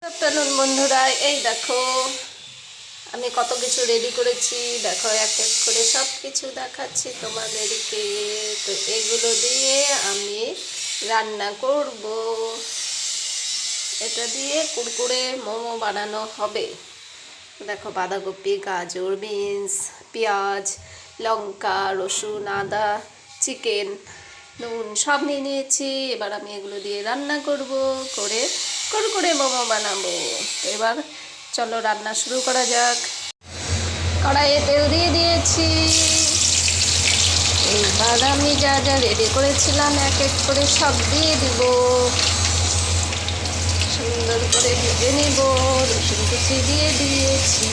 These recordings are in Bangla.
আফটারনুন বন্ধুরা, এই দেখো আমি কত কিছু রেডি করেছি। দেখো এক এক করে সব কিছু দেখাচ্ছি তোমাদেরকে। তো এগুলো দিয়ে আমি রান্না করব। এটা দিয়ে কুরকুরে মোমো বানানো হবে। দেখো বাঁধাকপি, গাজর, বিনস, পেঁয়াজ, লঙ্কা, রসুন, আদা, চিকেন, নুন সব নিয়ে নিয়েছি। এবার আমি এগুলো দিয়ে রান্না করব, করে কুরকুরে মোমো বানাবো। তো এবার চলো রান্না শুরু করা যাক। কড়াইয়ে তেল দিয়ে দিয়েছি। এবার আমি যা যা রেডি করেছিলাম এক এক করে সব দিয়ে দিব। সুন্দর করে ভেজে নিব। রসুন কুচি দিয়ে দিয়েছি।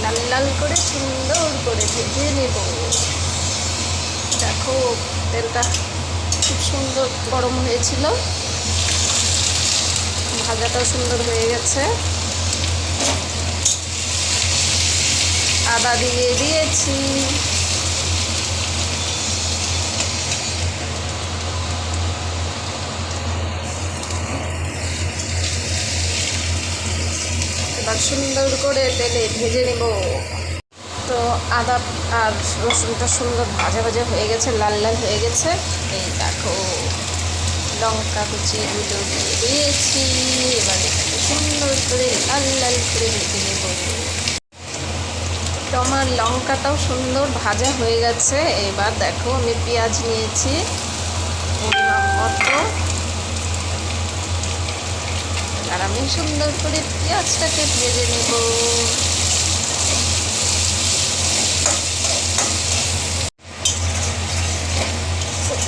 লাল লাল করে সুন্দর করে ভেজে নেব। দেখো তেলটা খুব সুন্দর গরম হয়েছিল, ভাজাটাও সুন্দর হয়ে গেছে। আদা দিয়ে দিয়েছি। এবার সুন্দর করে তেলে ভেজে নেব। তো আদা আর রসুনটা সুন্দর ভাজা ভাজা হয়ে গেছে, লাল লাল হয়ে গেছে। এই দেখো লঙ্কা কুচিগুলো দিয়ে দিয়েছি। এবার এটাকে সুন্দর করে লাল লাল করে ভেজে নেব। তো আমার লঙ্কাটাও সুন্দর ভাজা হয়ে গেছে। এবার দেখো আমি পেঁয়াজ নিয়েছি পরিমাণ মতো। আর আমি সুন্দর করে পেঁয়াজটাকে ভেজে নেব।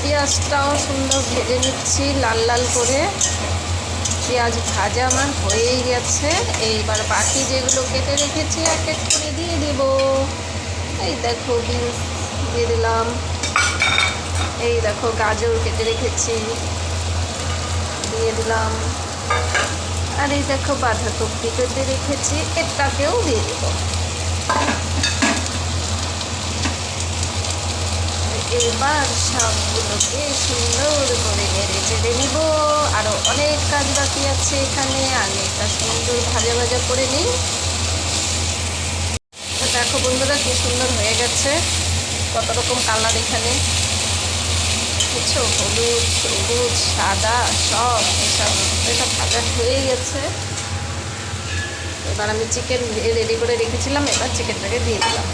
পেঁয়াজটাও সুন্দর ভেজে নিচ্ছি লাল লাল করে। পেঁয়াজ ভাজা আমার হয়েই গেছে। এইবার বাকি যেগুলো কেটে রেখেছি এক এক করে দিয়ে দেব। এই দেখো বিনস দিয়ে দিলাম। এই দেখো গাজর কেটে রেখেছি, দিয়ে দিলাম। আর এই দেখো বাঁধাকপি কেটে রেখেছি, এটাকেও দিয়ে দেব। এবার সবগুলোকে সুন্দর করে নেড়ে চেড়ে নিব। আরও অনেক কাজ বাকি আছে এখানে। আগে এটা সুন্দর ভাজা ভাজা করে নিই। তো দেখো বন্ধুরা কি সুন্দর হয়ে গেছে, কত রকম কালার এখানে কিছু হলুদ, সবুজ, সাদা সব এসব ভাজা হয়ে গেছে। এবার আমি চিকেন রেডি করে রেখেছিলাম, এবার চিকেনটাকে দিয়ে দিলাম।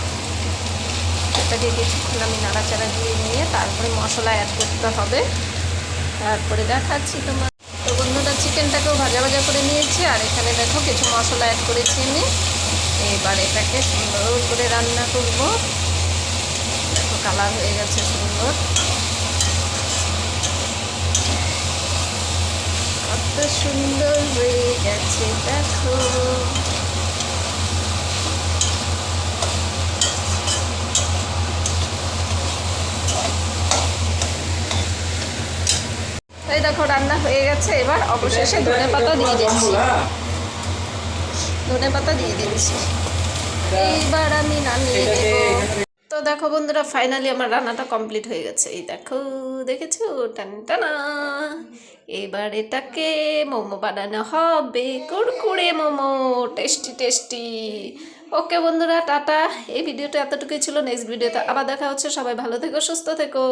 এটাকে কিছুক্ষণ আমি নাড়াচাড়া দিয়ে নিয়ে তারপরে মশলা অ্যাড করতে হবে। তারপরে দেখাচ্ছি তোমার। তো বন্ধুরা চিকেনটাকেও ভাজা ভাজা করে নিয়েছি। আর এখানে দেখো কিছু মশলা অ্যাড করেছি আমি। এবার এটাকে সুন্দর করে রান্না করব। দেখো কালার হয়ে গেছে সুন্দর, কত সুন্দর হয়ে গেছে দেখো। এই দেখো রান্না হয়ে গেছে। এবার অবশেষে ধনেপাতা দিয়ে দিচ্ছি। ধনেপাতা দিয়ে দিচ্ছি। এইবার আমি নামিয়ে দেব। তো দেখো বন্ধুরা ফাইনালি আমার রান্নাটা কমপ্লিট হয়ে গেছে। এই দেখো দেখেছো, টানটানা। এবার এটাকে মোমো বানানো হবে, কুরকুরে মোমো, টেস্টি টেস্টি। ওকে বন্ধুরা টাটা। এই ভিডিওটা এতটুকুই ছিল। নেক্সট ভিডিওতে আবার দেখা হচ্ছে। সবাই ভালো থেকো, সুস্থ থেকো।